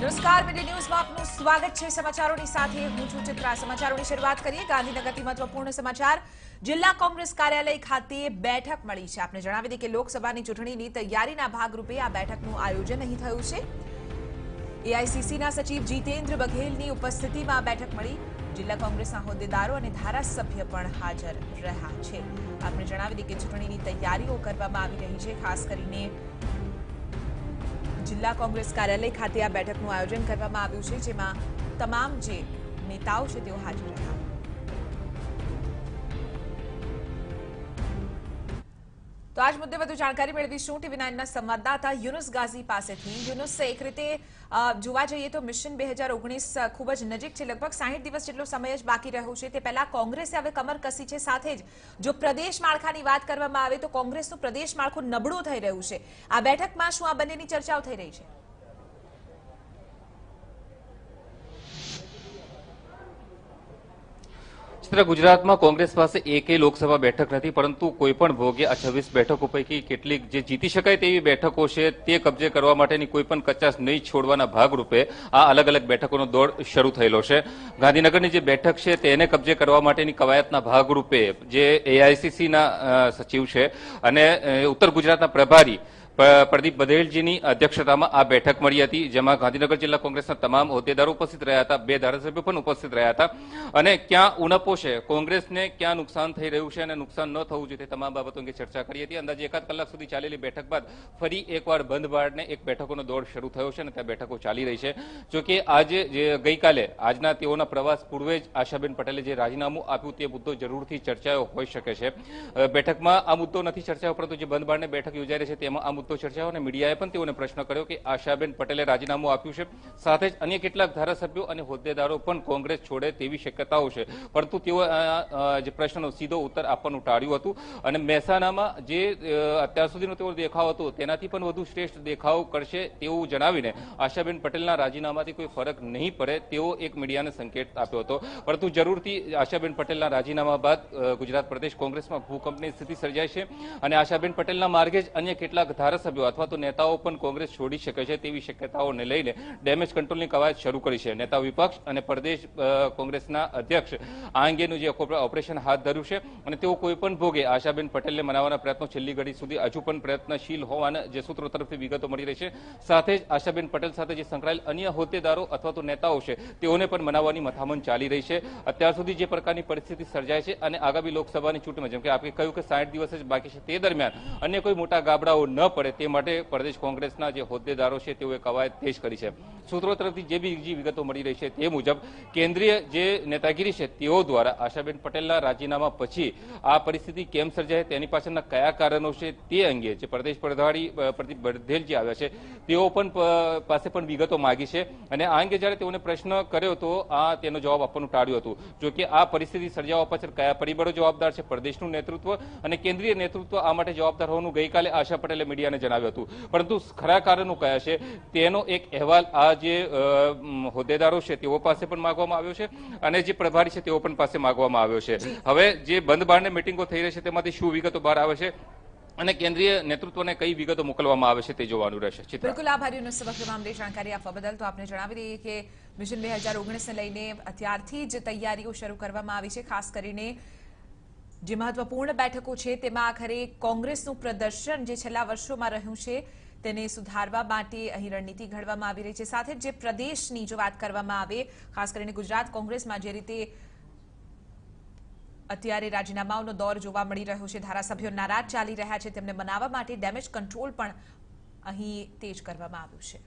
નમસ્કાર, મીડિયા ન્યૂઝમાં આપનું સ્વાગત છે। સમાચારોની સાથે હું છું ચિત્રા। સમાચારોની શરૂઆત કરીએ ગાંધીનગરથી મહત્વપૂર્ણ સમાચાર। જિલ્લા કોંગ્રેસ કાર્યાલય ખાતે બેઠક મળી છે। આપને જણાવી દઈએ કે લોકસભાની ચૂંટણીની તૈયારીના ભાગરૂપે આ બેઠકનું આયોજન અહીં થયું છે। એઆઈસીસીના સચિવ જીતેન્દ્ર બઘેલની ઉપસ્થિતિમાં આ બેઠક મળી। જિલ્લા કોંગ્રેસના હોદ્દેદારો અને ધારાસભ્ય પણ હાજર રહ્યા છે। આપને જણાવી દઈએ કે ચૂંટણીની તૈયારીઓ કરવામાં આવી રહી છે। ખાસ કરીને જિલ્લા કોંગ્રેસ કાર્યાલય ખાતે આ બેઠકનું આયોજન કરવામાં આવ્યું છે, જેમાં તમામ જે નેતાઓ છે તેઓ હાજર રહ્યા। તો આજ મુદ્દે વધુ જાણકારી મેળવીશું ટીવી 9ના સંવાદદાતા યુનુસ ગાઝી પાસેથી। યુનુસ, એક રીતે જોવા જઈએ તો મિશન 2019 ખૂબ જ નજીક છે। લગભગ 60 દિવસ જેટલો સમય જ બાકી રહ્યો છે। તે પહેલા કોંગ્રેસે હવે કમર કસી છે। સાથે જ જો પ્રદેશ માળખાની વાત કરવામાં આવે તો કોંગ્રેસનું પ્રદેશ માળખું નબળું થઈ રહ્યું છે। આ બેઠકમાં શું આ બંનેની ચર્ચાઓ થઈ રહી છે? ગુજરાતમાં કોંગ્રેસ પાસે એકેય લોકસભા બેઠક નથી, પરંતુ કોઈ પણ ભોગે આ 26 બેઠકો પૈકી કેટલીક જે જીતી શકાય તેવી બેઠકો છે તે કબજે કરવા માટેની કોઈ પણ કચાશ નહીં છોડવાના ભાગરૂપે આ અલગ અલગ બેઠકોનો દોડ શરૂ થયેલો છે। ગાંધીનગરની જે બેઠક છે તેને કબજે કરવા માટેની કવાયતના ભાગરૂપે જે એઆઈસીસીના સચિવ છે અને ઉત્તર ગુજરાતના પ્રભારી પ્રદીપ બઘેલજીની અધ્યક્ષતામાં આ બેઠક મળી હતી, જેમાં ગાંધીનગર જિલ્લા કોંગ્રેસના તમામ હોદ્દેદારો ઉપસ્થિત રહ્યા હતા। 2 ધારાસભ્યો પણ ઉપસ્થિત રહ્યા હતા અને ક્યાં ઉણપો છે, કોંગ્રેસને ક્યાં નુકસાન થઈ રહ્યું છે અને નુકસાન ન થવું જોઈએ તે તમામ બાબતો અંગે ચર્ચા કરી હતી। અંદાજે 1 કલાક સુધી ચાલેલી બેઠક બાદ ફરી એકવાર બંધ બારણે એક બેઠકોનો દોડ શરૂ થયો છે અને ત્યાં બેઠકો ચાલી રહી છે। જોકે આજે ગઈકાલે આજના તેઓના પ્રવાસ પૂર્વે જ આશાબેન પટેલે જે રાજીનામું આપ્યું તે મુદ્દો જરૂરથી ચર્ચાયો હોઈ શકે છે। બેઠકમાં આ મુદ્દો નથી ચર્ચાયો, પરંતુ જે બંધ બારણે બેઠક યોજાઈ રહી છે તેમાં આ મુદ્દો ચર્ચાયો અને મીડિયાએ પણ તેઓને પ્રશ્ન કર્યો કે આશાબેન પટેલે રાજીનામું આપ્યું છે, સાથે જ અન્ય કેટલાક ધારાસભ્યો અને હોદ્દેદારો પણ કોંગ્રેસ છોડે તેવી શક્યતાઓ છે, પરંતુ તેઓ જે પ્રશ્નનો સીધો ઉત્તર આપવાનું ટાળ્યું હતું અને મહેસાણામાં જે અત્યાર સુધીનો તેઓ દેખાવ હતો તેનાથી પણ વધુ શ્રેષ્ઠ દેખાવ કરશે તેવું જણાવીને આશાબેન પટેલના રાજીનામાથી કોઈ ફરક નહીં પડે તેવો એક મીડિયાને સંકેત આપ્યો હતો। પરંતુ જરૂરથી આશાબેન પટેલના રાજીનામા બાદ ગુજરાત પ્રદેશ કોંગ્રેસમાં ભૂકંપની સ્થિતિ સર્જાય છે અને આશાબેન પટેલના માર્ગે જ અન્ય કેટલાક ધારાસભ્યો અથવા તો નેતાઓ પણ કોંગ્રેસ છોડી શકે છે તેવી શક્યતાઓને લઈને ડેમેજ કંટ્રોલની કવાયત શરૂ કરી છે। નેતા વિપક્ષ અને પ્રદેશ કોંગ્રેસના અધ્યક્ષ આ અંગેનું જે ઓપરેશન હાથ ધર્યું છે અને તેઓ કોઈ પણ ભોગે આશાબેન પટેલને મનાવવાના પ્રયત્નો છેલ્લી ઘડી સુધી હજુ પણ પ્રયત્નશીલ હોવાના જે સૂત્રો તરફથી વિગતો મળી રહી છે। સાથે જ આશાબેન પટેલ સાથે જે સંકળાયેલ અન્ય હોદ્દેદારો અથવા તો નેતાઓ છે તેઓને પણ મનાવવાની મથામણ ચાલી રહી છે। અત્યાર સુધી જે પ્રકારની પરિસ્થિતિ સર્જાય છે અને આગામી લોકસભાની ચૂંટણીમાં જેમ કે આપણે કહ્યું કે 60 દિવસ જ બાકી છે, તે દરમિયાન અન્ય કોઈ મોટા ગાબડાઓ ન પડે તે માટે પ્રદેશ કોંગ્રેસના જે હોદ્દેદારો છે તેઓએ કવાયત તેજ કરી છે। સૂત્રો તરફથી જે બીજી વિગતો મળી રહી છે તે મુજબ કેન્દ્રીય જે નેતાગીરી છે તેઓ દ્વારા આશાબેન પટેલના રાજીનામા પછી આ પરિસ્થિતિ કેમ સર્જાય તેની પાછળના કયા કારણો છે તે અંગે જે પ્રદેશ પ્રભારી પ્રદીપ બઘેલજી આવ્યા છે તેઓ પણ પાસે પણ વિગતો માંગી છે અને આ અંગે જ્યારે તેઓને પ્રશ્ન કર્યો તો તેનો જવાબ આપવાનું ટાળ્યું હતું। જો કે આ પરિસ્થિતિ સર્જાવા પાછળ કયા પરિબળો જવાબદાર છે, પ્રદેશનું નેતૃત્વ અને કેન્દ્રીય નેતૃત્વ આ માટે જવાબદાર હોવાનું ગઈકાલે આશા પટેલે મીડિયાને જણાવ્યું હતું, પરંતુ ખરા કારણો કયા છે તેનો એક અહેવાલ આ જે હોદ્દેદારો છે તેઓ પાસે પણ માંગવામાં આવ્યો છે અને જે પ્રભારી છે તેઓ પણ પાસે માંગવામાં આવ્યો છે। હવે જે બંધ બારણે મિટિંગો થઈ રહી છે તેમાંથી શું વિગતો બહાર આવે છે અને કેન્દ્રીય નેતૃત્વને કઈ વિગતો મોકલવામાં આવે છે તે જોવાનું રહેશે। બિલકુલ, આભાર યુનુસ સમગ્ર મામલે જાણકારી આપવા બદલ। તો આપને જણાવી દઈએ કે મિશન 2019ને લઈને અત્યારથી જ તૈયારીઓ શરૂ કરવામાં આવી છે। ખાસ કરીને જે મહત્વપૂર્ણ બેઠકો છે તેમાં આખરે કોંગ્રેસનું પ્રદર્શન જે છેલ્લા વર્ષોમાં રહ્યું છે તેને સુધારવા માટે અહીં રણનીતિ ઘડવામાં આવી રહી છે। સાથે જે પ્રદેશની જો વાત કરવામાં આવે, ખાસ કરીને ગુજરાત કોંગ્રેસમાં જે રીતે અત્યારે રાજીનામાઓનો દોર જોવા મળી રહ્યો છે, ધારાસભ્યો નારાજ ચાલી રહ્યા છે, તેમને મનાવવા માટે ડેમેજ કંટ્રોલ પણ અહીં તેજ કરવામાં આવ્યું છે।